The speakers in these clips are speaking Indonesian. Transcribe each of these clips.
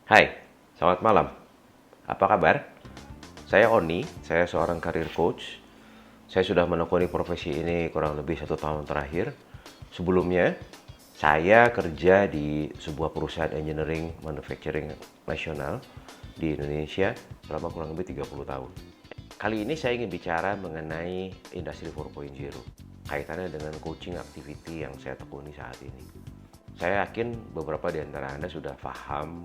Hai, selamat malam. Apa kabar? Saya Oni, saya seorang career coach. Saya sudah menekuni profesi ini kurang lebih 1 tahun terakhir. Sebelumnya, saya kerja di sebuah perusahaan engineering manufacturing nasional di Indonesia selama kurang lebih 30 tahun. Kali ini saya ingin bicara mengenai industri 4.0, kaitannya dengan coaching activity yang saya tekuni saat ini. Saya yakin beberapa di antara Anda sudah paham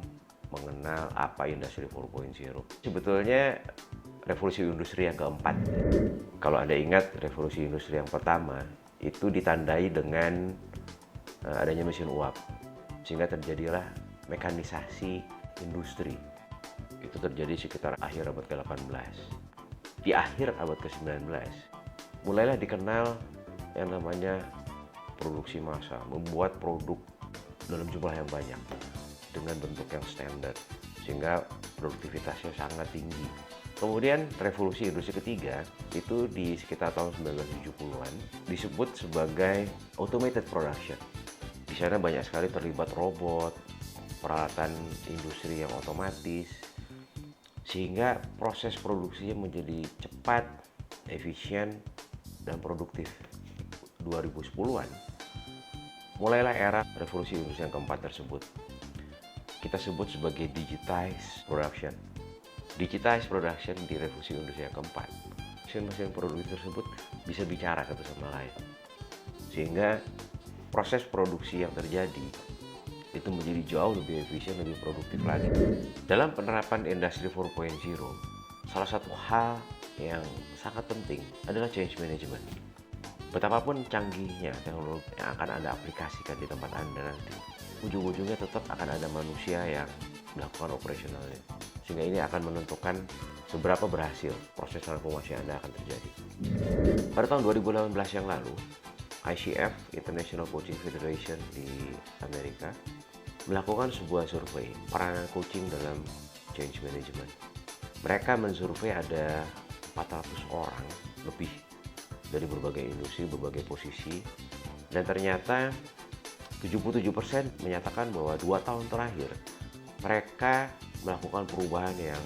mengenal apa industri 4.0. Sebetulnya revolusi industri yang keempat. Kalau Anda ingat, revolusi industri yang pertama itu ditandai dengan adanya mesin uap. Sehingga terjadilah mekanisasi industri. Itu terjadi sekitar akhir abad ke-18. Di akhir abad ke-19, mulailah dikenal yang namanya produksi massal, membuat produk dalam jumlah yang banyak dengan bentuk yang standar, sehingga produktivitasnya sangat tinggi. Kemudian revolusi industri ketiga itu di sekitar tahun 1970-an disebut sebagai automated production. Di sana banyak sekali terlibat robot, peralatan industri yang otomatis, sehingga proses produksinya menjadi cepat, efisien, dan produktif. 2010-an mulailah era revolusi industri yang keempat tersebut. Kita sebut sebagai digitized production. Digitized production di revolusi industri yang keempat. Mesin-mesin produksi tersebut bisa bicara satu sama lain. Sehingga proses produksi yang terjadi itu menjadi jauh lebih efisien, lebih produktif lagi. Dalam penerapan industri 4.0, salah satu hal yang sangat penting adalah change management. Betapapun canggihnya teknologi yang akan Anda aplikasikan di tempat Anda nanti, ujung-ujungnya tetap akan ada manusia yang melakukan operasionalnya. Sehingga ini akan menentukan seberapa berhasil proses transformasi Anda akan terjadi. Pada tahun 2018 yang lalu, ICF, International Coaching Federation di Amerika, melakukan sebuah survei peranan coaching dalam change management. Mereka mensurvei ada 400 orang lebih dari berbagai industri, berbagai posisi, dan ternyata 77% menyatakan bahwa 2 tahun terakhir mereka melakukan perubahan yang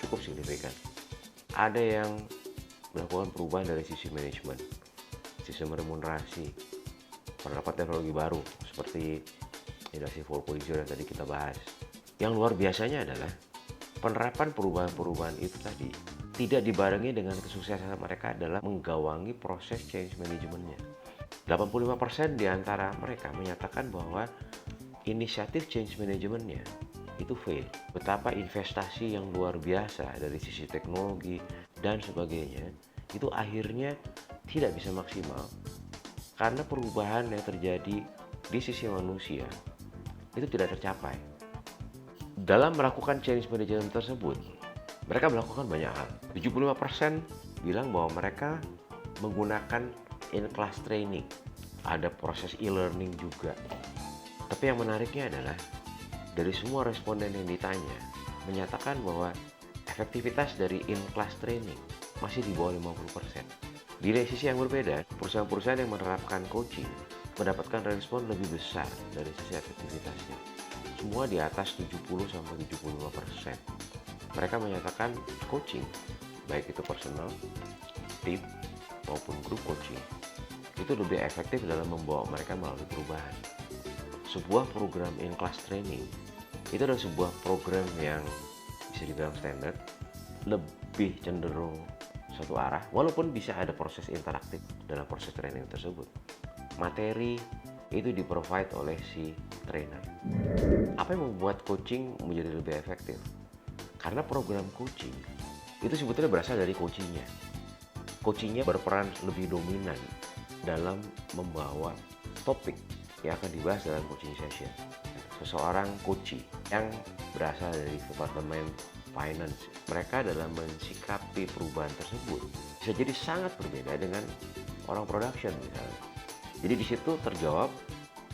cukup signifikan. Ada yang melakukan perubahan dari sisi manajemen, sistem remunerasi, penerapan teknologi baru seperti industri 4.0 yang tadi kita bahas. Yang luar biasanya adalah penerapan perubahan-perubahan itu tadi tidak dibarengi dengan kesuksesan mereka dalam menggawangi proses change manajemennya. 85% di antara mereka menyatakan bahwa inisiatif change manajemennya itu fail. Betapa investasi yang luar biasa dari sisi teknologi dan sebagainya itu akhirnya tidak bisa maksimal karena perubahan yang terjadi di sisi manusia itu tidak tercapai. Dalam melakukan change management tersebut, mereka melakukan banyak hal. 75% bilang bahwa mereka menggunakan in-class training. Ada proses e-learning juga. Tapi yang menariknya adalah dari semua responden yang ditanya menyatakan bahwa efektivitas dari in-class training masih di bawah 50%. Di sisi yang berbeda, perusahaan-perusahaan yang menerapkan coaching mendapatkan respon lebih besar dari sisi efektivitasnya. Semua di atas 70-75%. Mereka menyatakan coaching, baik itu personal, tim, maupun grup coaching, itu lebih efektif dalam membawa mereka melalui perubahan. Sebuah program in-class training, itu adalah sebuah program yang bisa dibilang standar, lebih cenderung satu arah, walaupun bisa ada proses interaktif dalam proses training tersebut. Materi itu di-provide oleh si trainer. Apa yang membuat coaching menjadi lebih efektif? Karena program coaching itu sebetulnya berasal dari coachingnya. Coachingnya berperan lebih dominan dalam membawa topik yang akan dibahas dalam coaching session. Seseorang coachee yang berasal dari departemen finance, mereka dalam mensikapi perubahan tersebut bisa jadi sangat berbeda dengan orang production misalnya. Jadi di situ terjawab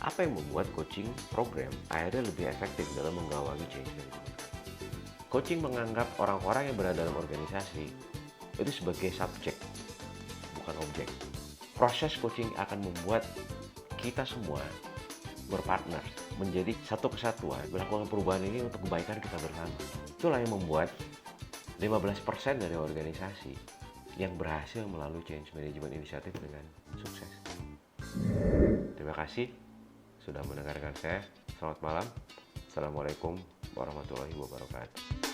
apa yang membuat coaching program akhirnya lebih efektif dalam menggawangi change management. Coaching menganggap orang-orang yang berada dalam organisasi itu sebagai subjek, bukan objek. Proses coaching akan membuat kita semua berpartner, menjadi satu kesatuan, melakukan perubahan ini untuk kebaikan kita bersama. Itulah yang membuat 15% dari organisasi yang berhasil melalui change management initiative dengan sukses. Terima kasih sudah mendengarkan saya. Selamat malam. Assalamualaikum warahmatullahi wabarakatuh.